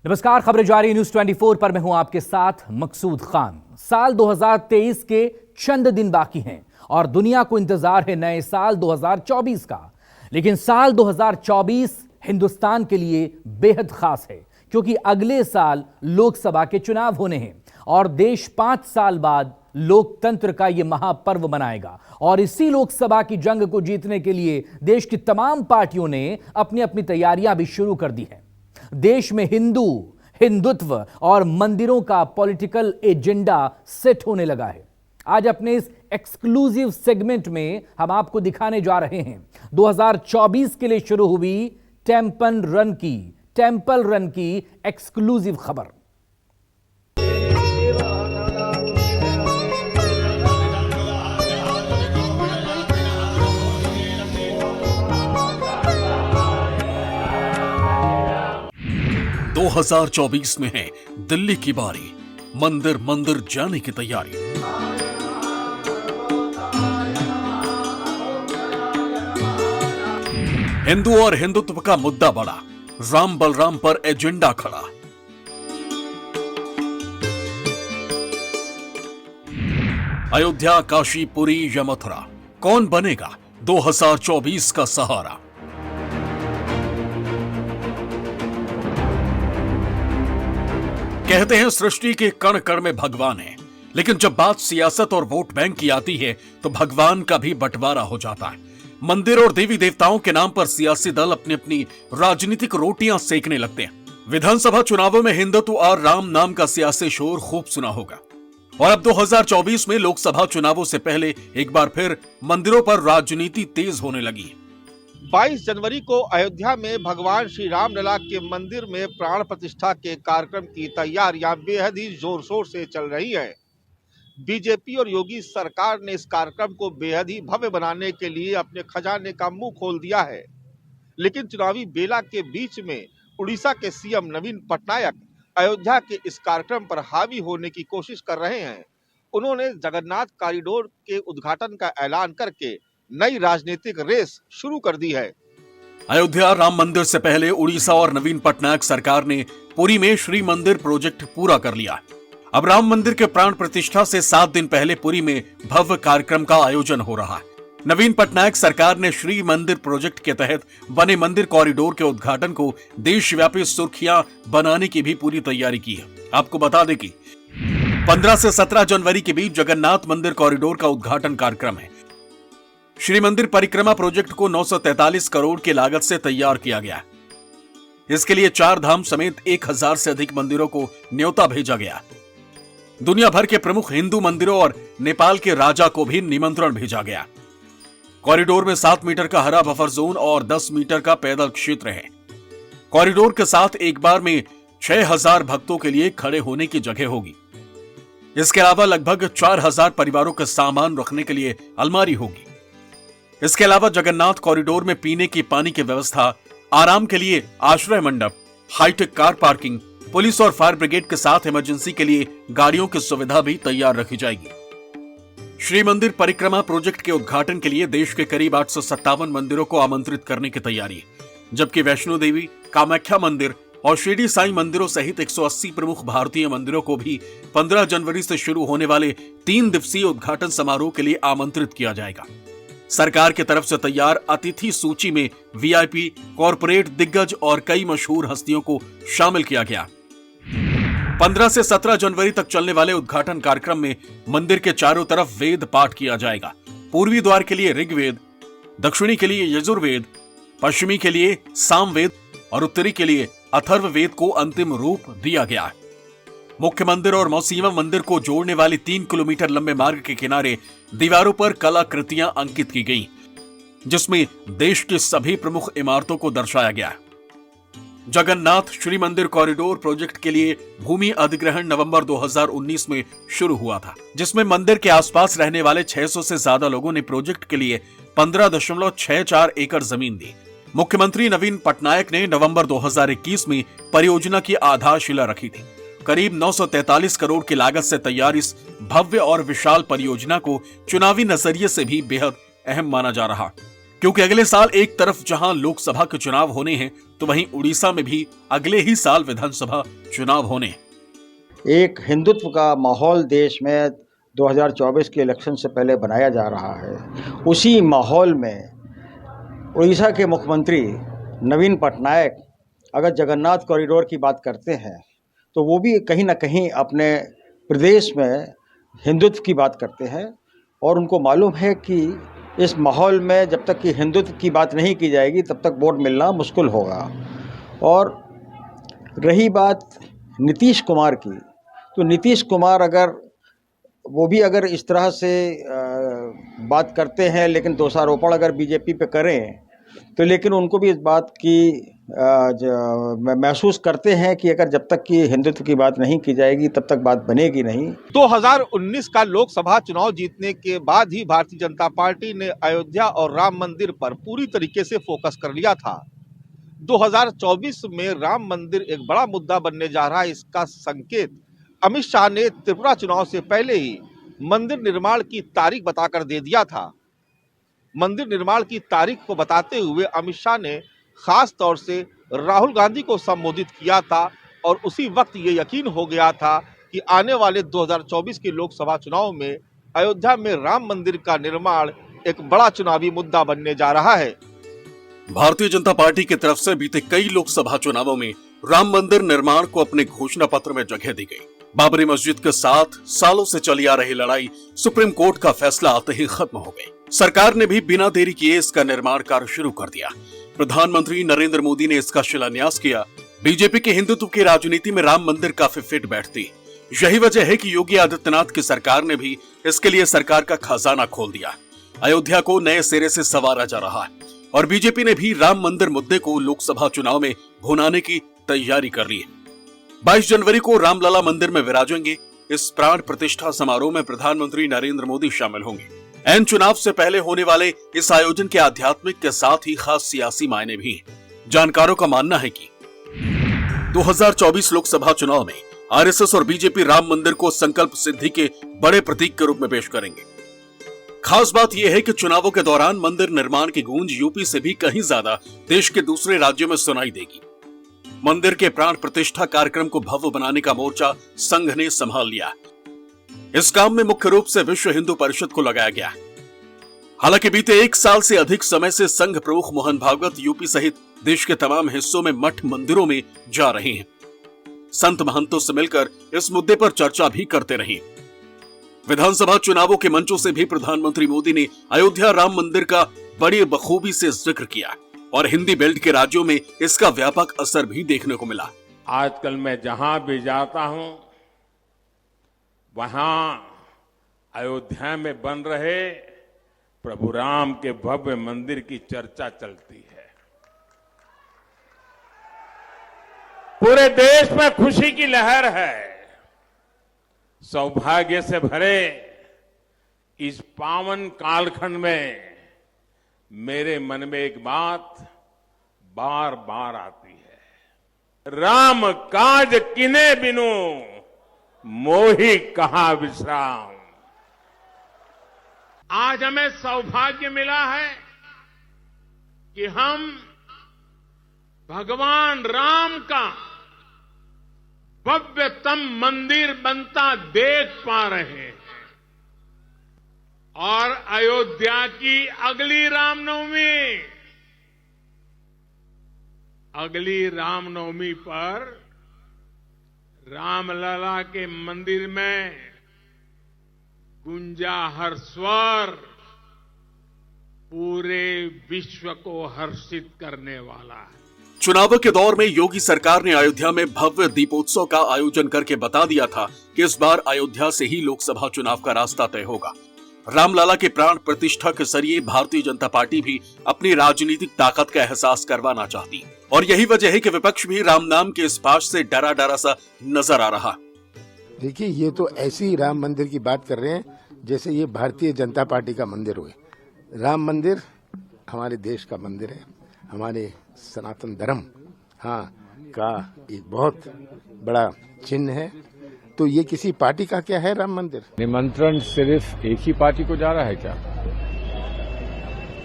नमस्कार, खबरें जारी न्यूज 24 पर मैं हूं आपके साथ मकसूद खान। साल 2023 के चंद दिन बाकी हैं और दुनिया को इंतजार है नए साल 2024 का। लेकिन साल 2024 हिंदुस्तान के लिए बेहद खास है क्योंकि अगले साल लोकसभा के चुनाव होने हैं और देश 5 साल बाद लोकतंत्र का यह महापर्व मनाएगा। और इसी लोकसभा की जंग को जीतने के लिए देश की तमाम पार्टियों ने अपनी अपनी तैयारियां भी शुरू कर दी हैं। देश में हिंदुत्व और मंदिरों का पॉलिटिकल एजेंडा सेट होने लगा है। आज अपने इस एक्सक्लूसिव सेगमेंट में हम आपको दिखाने जा रहे हैं 2024 के लिए शुरू हुई टेंपल रन की एक्सक्लूसिव खबर। दो 2024 में है दिल्ली की बारी, मंदिर जाने की तैयारी। हिंदू और हिंदुत्व का मुद्दा बड़ा, राम बलराम पर एजेंडा खड़ा। अयोध्या, काशी, पुरी या मथुरा, कौन बनेगा 2024 का सहारा? कहते हैं सृष्टि के कण कण में भगवान है, लेकिन जब बात सियासत और वोट बैंक की आती है तो भगवान का भी बंटवारा हो जाता है। मंदिर और देवी देवताओं के नाम पर सियासी दल अपनी अपनी राजनीतिक रोटियां सेकने लगते हैं। विधानसभा चुनावों में हिंदुत्व और राम नाम का सियासी शोर खूब सुना होगा और अब 2024 में लोकसभा चुनावों से पहले एक बार फिर मंदिरों पर राजनीति तेज होने लगी। 22 जनवरी को अयोध्या में भगवान श्री राम लला के मंदिर में प्राण प्रतिष्ठा के कार्यक्रम की तैयारियां बेहद ही जोर शोर से चल रही हैं। बीजेपी और योगी सरकार ने इस कार्यक्रम को बेहद ही भव्य बनाने के लिए अपने खजाने का मुंह खोल दिया है। लेकिन चुनावी बेला के बीच में उड़ीसा के सीएम नवीन पटनायक अयोध्या के इस कार्यक्रम पर हावी होने की कोशिश कर रहे हैं। उन्होंने जगन्नाथ कॉरिडोर के उद्घाटन का ऐलान करके नई राजनीतिक रेस शुरू कर दी है। अयोध्या राम मंदिर से पहले उड़ीसा और नवीन पटनायक सरकार ने पुरी में श्री मंदिर प्रोजेक्ट पूरा कर लिया। अब राम मंदिर के प्राण प्रतिष्ठा से 7 दिन पहले पुरी में भव्य कार्यक्रम का आयोजन हो रहा है। नवीन पटनायक सरकार ने श्री मंदिर प्रोजेक्ट के तहत बने मंदिर कॉरिडोर के उद्घाटन को देशव्यापी सुर्खियां बनाने की भी पूरी तैयारी की है। आपको बता दें कि 15 से 17 जनवरी के बीच जगन्नाथ मंदिर कॉरिडोर का उद्घाटन कार्यक्रम है। श्री मंदिर परिक्रमा प्रोजेक्ट को 943 करोड़ की लागत से तैयार किया गया है। इसके लिए 4 धाम समेत 1000 से अधिक मंदिरों को न्योता भेजा गया। दुनिया भर के प्रमुख हिंदू मंदिरों और नेपाल के राजा को भी निमंत्रण भेजा गया। कॉरिडोर में 7 मीटर का हरा बफर जोन और 10 मीटर का पैदल क्षेत्र है। कॉरिडोर के साथ एक बार में 6000 भक्तों के लिए खड़े होने की जगह होगी। इसके अलावा लगभग 4000 परिवारों का सामान रखने के लिए अलमारी होगी। इसके अलावा जगन्नाथ कॉरिडोर में पीने की पानी की व्यवस्था, आराम के लिए आश्रय मंडप, हाईटेक कार पार्किंग, पुलिस और फायर ब्रिगेड के साथ इमरजेंसी के लिए गाड़ियों की सुविधा भी तैयार रखी जाएगी। श्री मंदिर परिक्रमा प्रोजेक्ट के उद्घाटन के लिए देश के करीब 857 मंदिरों को आमंत्रित करने की तैयारी है, जबकि वैष्णो देवी, कामाख्या मंदिर और शिरडी साई मंदिरों सहित 180 प्रमुख भारतीय मंदिरों को भी 15 जनवरी से शुरू होने वाले 3 दिवसीय उद्घाटन समारोह के लिए आमंत्रित किया जाएगा। सरकार की तरफ से तैयार अतिथि सूची में वीआईपी, कॉरपोरेट दिग्गज और कई मशहूर हस्तियों को शामिल किया गया। 15 से 17 जनवरी तक चलने वाले उद्घाटन कार्यक्रम में मंदिर के चारों तरफ वेद पाठ किया जाएगा। पूर्वी द्वार के लिए ऋग्वेद, दक्षिणी के लिए यजुर्वेद, पश्चिमी के लिए सामवेद और उत्तरी के लिए अथर्ववेद को अंतिम रूप दिया गया है। मुख्य मंदिर और मौसीमा मंदिर को जोड़ने वाली 3 किलोमीटर लंबे मार्ग के किनारे दीवारों पर कलाकृतियां अंकित की गई, जिसमें देश की सभी प्रमुख इमारतों को दर्शाया गया है। जगन्नाथ श्री मंदिर कॉरिडोर प्रोजेक्ट के लिए भूमि अधिग्रहण नवंबर 2019 में शुरू हुआ था, जिसमें मंदिर के आसपास रहने वाले 600 से ज्यादा लोगों ने प्रोजेक्ट के लिए 15.64 एकड़ जमीन दी। मुख्यमंत्री नवीन पटनायक ने नवंबर 2021 में परियोजना की आधारशिला रखी थी। करीब 943 करोड़ की लागत से तैयार इस भव्य और विशाल परियोजना को चुनावी नजरिए से भी बेहद अहम माना जा रहा, क्योंकि अगले साल एक तरफ जहां लोकसभा के चुनाव होने हैं तो वहीं उड़ीसा में भी अगले ही साल विधानसभा चुनाव होने हैं। एक हिंदुत्व का माहौल देश में 2024 के इलेक्शन से पहले बनाया जा रहा है। उसी माहौल में उड़ीसा के मुख्यमंत्री नवीन पटनायक अगर जगन्नाथ कॉरिडोर की बात करते हैं तो वो भी कहीं ना कहीं अपने प्रदेश में हिंदुत्व की बात करते हैं और उनको मालूम है कि इस माहौल में जब तक कि हिंदुत्व की बात नहीं की जाएगी तब तक वोट मिलना मुश्किल होगा। और रही बात नीतीश कुमार की, तो नीतीश कुमार अगर इस तरह से बात करते हैं लेकिन दोषारोपण अगर बीजेपी पे करें तो लेकिन उनको भी इस बात की महसूस करते हैं कि अगर जब तक कि हिंदुत्व की बात नहीं की जाएगी तब तक बात बनेगी नहीं। 2019 का लोकसभा चुनाव जीतने के बाद ही भारतीय जनता पार्टी ने अयोध्या और राम मंदिर पर पूरी तरीके से फोकस कर लिया था। 2024 में राम मंदिर एक बड़ा मुद्दा बनने जा रहा है, इसका संकेत अमित शाह ने त्रिपुरा चुनाव से पहले ही मंदिर निर्माण की तारीख बताकर दे दिया था। मंदिर निर्माण की तारीख को बताते हुए अमित शाह ने खास तौर से राहुल गांधी को संबोधित किया था और उसी वक्त ये यकीन हो गया था कि आने वाले 2024 के लोकसभा चुनाव में अयोध्या में राम मंदिर का निर्माण एक बड़ा चुनावी मुद्दा बनने जा रहा है। भारतीय जनता पार्टी की तरफ से बीते कई लोकसभा चुनावों में राम मंदिर निर्माण को अपने घोषणा पत्र में जगह दी गई। बाबरी मस्जिद के साथ सालों से चली आ रही लड़ाई सुप्रीम कोर्ट का फैसला आते ही खत्म हो गई। सरकार ने भी बिना देरी किए इसका निर्माण कार्य शुरू कर दिया। प्रधानमंत्री नरेंद्र मोदी ने इसका शिलान्यास किया। बीजेपी के हिंदुत्व की राजनीति में राम मंदिर काफी फिट बैठती। यही वजह है कि योगी आदित्यनाथ की सरकार ने भी इसके लिए सरकार का खजाना खोल दिया। अयोध्या को नए सिरे से संवारा जा रहा है और बीजेपी ने भी राम मंदिर मुद्दे को लोकसभा चुनाव में भुनाने की तैयारी कर ली है। 22 जनवरी को रामलला मंदिर में विराजेंगे। इस प्राण प्रतिष्ठा समारोह में प्रधानमंत्री नरेंद्र मोदी शामिल होंगे। एन चुनाव से पहले होने वाले इस आयोजन के आध्यात्मिक के साथ ही खास सियासी मायने भी हैं। जानकारों का मानना है कि 2024 लोकसभा चुनाव में आरएसएस और बीजेपी राम मंदिर को संकल्प सिद्धि के बड़े प्रतीक के रूप में पेश करेंगे। खास बात यह है कि चुनावों के दौरान मंदिर निर्माण की गूंज यूपी से भी कहीं ज्यादा देश के दूसरे राज्यों में सुनाई देगी। मंदिर के प्राण प्रतिष्ठा कार्यक्रम को भव्य बनाने का मोर्चा संघ ने संभाल लिया। इस काम में मुख्य रूप से विश्व हिंदू परिषद को लगाया गया। हालांकि बीते 1 साल से अधिक समय से संघ प्रमुख मोहन भागवत यूपी सहित देश के तमाम हिस्सों में मठ मंदिरों में जा रहे हैं। संत महंतों से मिलकर इस मुद्दे पर चर्चा भी करते रहे। विधानसभा चुनावों के मंचों से भी प्रधानमंत्री मोदी ने अयोध्या राम मंदिर का बड़ी बखूबी से जिक्र किया और हिंदी बेल्ट के राज्यों में इसका व्यापक असर भी देखने को मिला। आजकल मैं जहां भी जाता हूं वहां अयोध्या में बन रहे प्रभु राम के भव्य मंदिर की चर्चा चलती है। पूरे देश में खुशी की लहर है। सौभाग्य से भरे इस पावन कालखंड में मेरे मन में एक बात बार बार आती है, राम काज किने बिनु मोहि कहां विश्राम। आज हमें सौभाग्य मिला है कि हम भगवान राम का भव्यतम मंदिर बनता देख पा रहे हैं और अयोध्या की अगली रामनवमी पर रामलला के मंदिर में गुंजा हर स्वर पूरे विश्व को हर्षित करने वाला है। चुनावों के दौर में योगी सरकार ने अयोध्या में भव्य दीपोत्सव का आयोजन करके बता दिया था कि इस बार अयोध्या से ही लोकसभा चुनाव का रास्ता तय होगा। रामलला के प्राण प्रतिष्ठा के जरिए भारतीय जनता पार्टी भी अपनी राजनीतिक ताकत का एहसास करवाना चाहती और यही वजह है कि विपक्ष भी राम नाम के इस पाश से डरा डरा सा नजर आ रहा। देखिए, ये तो ऐसी राम मंदिर की बात कर रहे हैं जैसे ये भारतीय जनता पार्टी का मंदिर हुए। राम मंदिर हमारे देश का मंदिर है, हमारे सनातन धर्म का एक बहुत बड़ा चिन्ह है। तो ये किसी पार्टी का क्या है राम मंदिर? निमंत्रण सिर्फ एक ही पार्टी को जा रहा है क्या?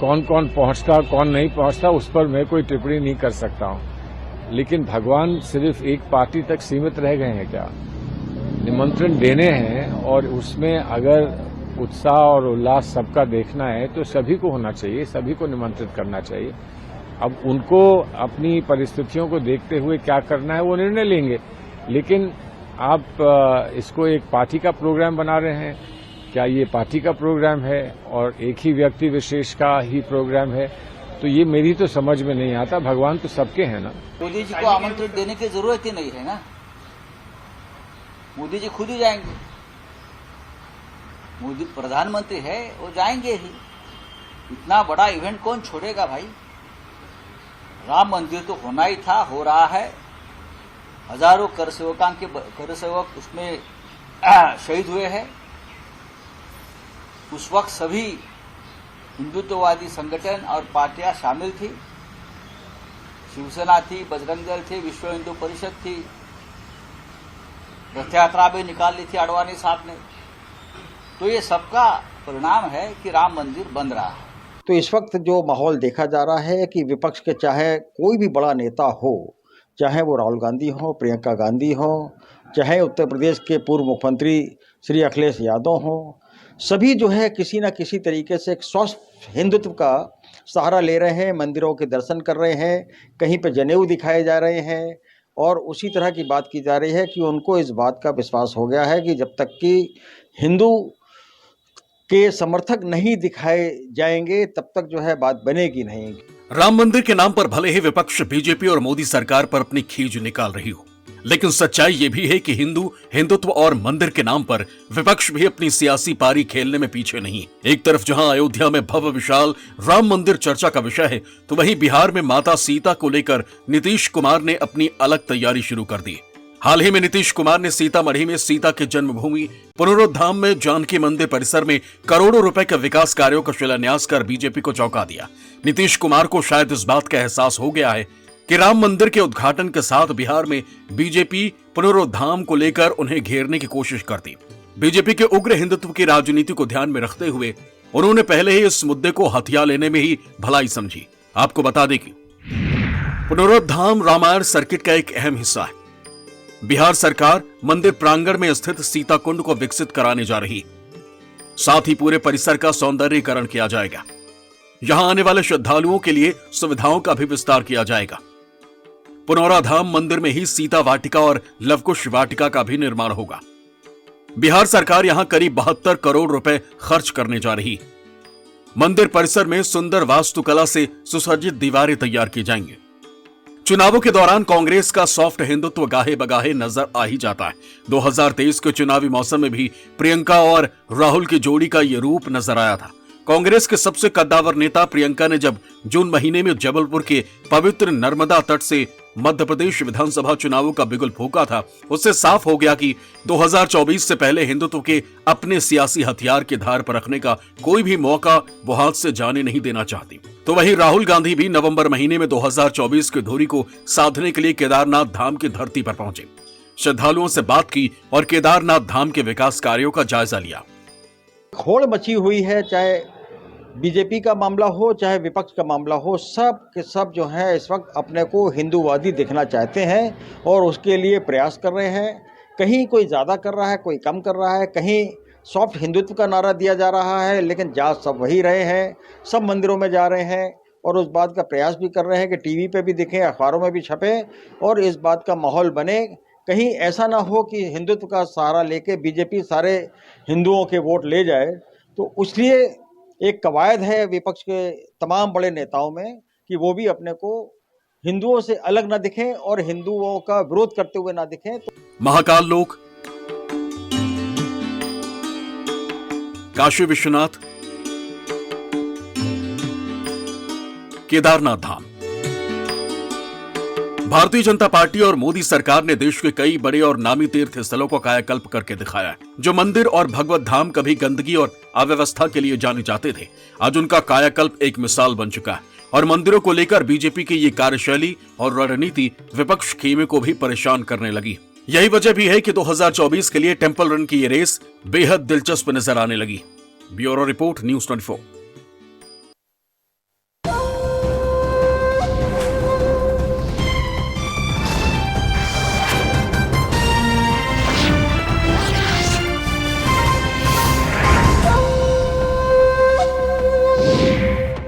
कौन कौन पहुंचता कौन नहीं पहुंचता उस पर मैं कोई टिप्पणी नहीं कर सकता हूं। लेकिन भगवान सिर्फ एक पार्टी तक सीमित रह गए हैं क्या? निमंत्रण देने हैं और उसमें अगर उत्साह और उल्लास सबका देखना है तो सभी को होना चाहिए, सभी को निमंत्रित करना चाहिए। अब उनको अपनी परिस्थितियों को देखते हुए क्या करना है वो निर्णय लेंगे, लेकिन आप इसको एक पार्टी का प्रोग्राम बना रहे हैं। क्या ये पार्टी का प्रोग्राम है और एक ही व्यक्ति विशेष का ही प्रोग्राम है? तो ये मेरी तो समझ में नहीं आता। भगवान तो सबके हैं ना। मोदी जी को आमंत्रण देने की जरूरत ही नहीं है ना, मोदी जी खुद ही जाएंगे। मोदी प्रधानमंत्री है, वो जाएंगे ही। इतना बड़ा इवेंट कौन छोड़ेगा भाई? राम मंदिर तो होना ही था, हो रहा है। हजारों कर सेवक उसमें शहीद हुए हैं। उस वक्त सभी हिंदुत्ववादी संगठन और पार्टियां शामिल थी। शिवसेना थी, बजरंग दल थी, विश्व हिंदू परिषद थी। रथ यात्रा भी निकाल ली थी आडवाणी साहब ने। तो ये सबका परिणाम है कि राम मंदिर बन रहा है। तो इस वक्त जो माहौल देखा जा रहा है कि विपक्ष के चाहे कोई भी बड़ा नेता हो, चाहे वो राहुल गांधी हो, प्रियंका गांधी हो, चाहे उत्तर प्रदेश के पूर्व मुख्यमंत्री श्री अखिलेश यादव हो, सभी जो है किसी न किसी तरीके से एक स्वस्थ हिंदुत्व का सहारा ले रहे हैं, मंदिरों के दर्शन कर रहे हैं, कहीं पे जनेऊ दिखाए जा रहे हैं। और उसी तरह की बात की जा रही है कि उनको इस बात का विश्वास हो गया है कि जब तक कि हिंदू के समर्थक नहीं दिखाए जाएंगे तब तक जो है बात बनेगी नहीं। राम मंदिर के नाम पर भले ही विपक्ष बीजेपी और मोदी सरकार पर अपनी खींच निकाल रही हो, लेकिन सच्चाई ये भी है कि हिंदुत्व और मंदिर के नाम पर विपक्ष भी अपनी सियासी पारी खेलने में पीछे नहीं। एक तरफ जहां अयोध्या में भव्य विशाल राम मंदिर चर्चा का विषय है, तो वहीं बिहार में माता सीता को लेकर नीतीश कुमार ने अपनी अलग तैयारी शुरू कर दी। हाल ही में नीतीश कुमार ने सीतामढ़ी में सीता के जन्मभूमि पुनरुद्धाम में जानकी मंदिर परिसर में करोड़ों रुपए के विकास कार्यों का शिलान्यास कर बीजेपी को चौंका दिया। नीतीश कुमार को शायद इस बात का एहसास हो गया है कि राम मंदिर के उद्घाटन के साथ बिहार में बीजेपी पुनरुद्धाम को लेकर उन्हें घेरने की कोशिश करती। बीजेपी के उग्र हिंदुत्व की राजनीति को ध्यान में रखते हुए उन्होंने पहले ही इस मुद्दे को हथिया लेने में ही भलाई समझी। आपको बता दें कि पुनरुद्धाम रामायण सर्किट का एक अहम हिस्सा है। बिहार सरकार मंदिर प्रांगण में स्थित सीता कुंड को विकसित कराने जा रही, साथ ही पूरे परिसर का सौंदर्यीकरण किया जाएगा। यहां आने वाले श्रद्धालुओं के लिए सुविधाओं का भी विस्तार किया जाएगा। पुनौराधाम मंदिर में ही सीता वाटिका और लवकुश वाटिका का भी निर्माण होगा। बिहार सरकार यहां करीब 72 करोड़ रुपए खर्च करने जा रही। मंदिर परिसर में सुंदर वास्तुकला से सुसज्जित दीवारें तैयार की जाएंगी। चुनावों के दौरान कांग्रेस का सॉफ्ट हिंदुत्व गाहे बगाहे नजर आ ही जाता है। 2023 के चुनावी मौसम में भी प्रियंका और राहुल की जोड़ी का यह रूप नजर आया था। कांग्रेस के सबसे कद्दावर नेता प्रियंका ने जब जून महीने में जबलपुर के पवित्र नर्मदा तट से मध्य प्रदेश विधानसभा चुनावों का बिगुल फूंका था, उससे साफ हो गया कि 2024 से पहले हिंदुत्व के अपने सियासी हथियार के धार पर रखने का कोई भी मौका वो हाथ से जाने नहीं देना चाहती। तो वहीं राहुल गांधी भी नवंबर महीने में 2024 की धुरी को साधने के लिए केदारनाथ धाम की धरती पर पहुंचे, श्रद्धालुओं से बात की और केदारनाथ धाम के विकास कार्यों का जायजा लिया। होड़ मची हुई है, चाहे बीजेपी का मामला हो चाहे विपक्ष का मामला हो, सब के सब जो है इस वक्त अपने को हिंदूवादी दिखना चाहते हैं और उसके लिए प्रयास कर रहे हैं। कहीं कोई ज़्यादा कर रहा है, कोई कम कर रहा है, कहीं सॉफ्ट हिंदुत्व का नारा दिया जा रहा है, लेकिन जा सब वही रहे हैं। सब मंदिरों में जा रहे हैं और उस बात का प्रयास भी कर रहे हैं कि टीवी पे भी दिखें, अखबारों में भी छपे और इस बात का माहौल बने। कहीं ऐसा ना हो कि हिंदुत्व का सहारा लेके बीजेपी सारे हिंदुओं के वोट ले जाए। तो इसलिए एक कवायद है विपक्ष के तमाम बड़े नेताओं में कि वो भी अपने को हिंदुओं से अलग ना दिखें और हिंदुओं का विरोध करते हुए ना दिखें। तो महाकाल लोक, काशी विश्वनाथ, केदारनाथ धाम। भारतीय जनता पार्टी और मोदी सरकार ने देश के कई बड़े और नामी तीर्थ स्थलों को कायाकल्प करके दिखाया है। जो मंदिर और भगवत धाम कभी गंदगी और अव्यवस्था के लिए जाने जाते थे, आज उनका कायाकल्प एक मिसाल बन चुका है। और मंदिरों को लेकर बीजेपी की ये कार्यशैली और रणनीति विपक्ष खेमे को भी परेशान करने लगी। यही वजह भी है कि 2024 के लिए टेंपल रन की ये रेस बेहद दिलचस्प नजर आने लगी। Bureau report, news 24।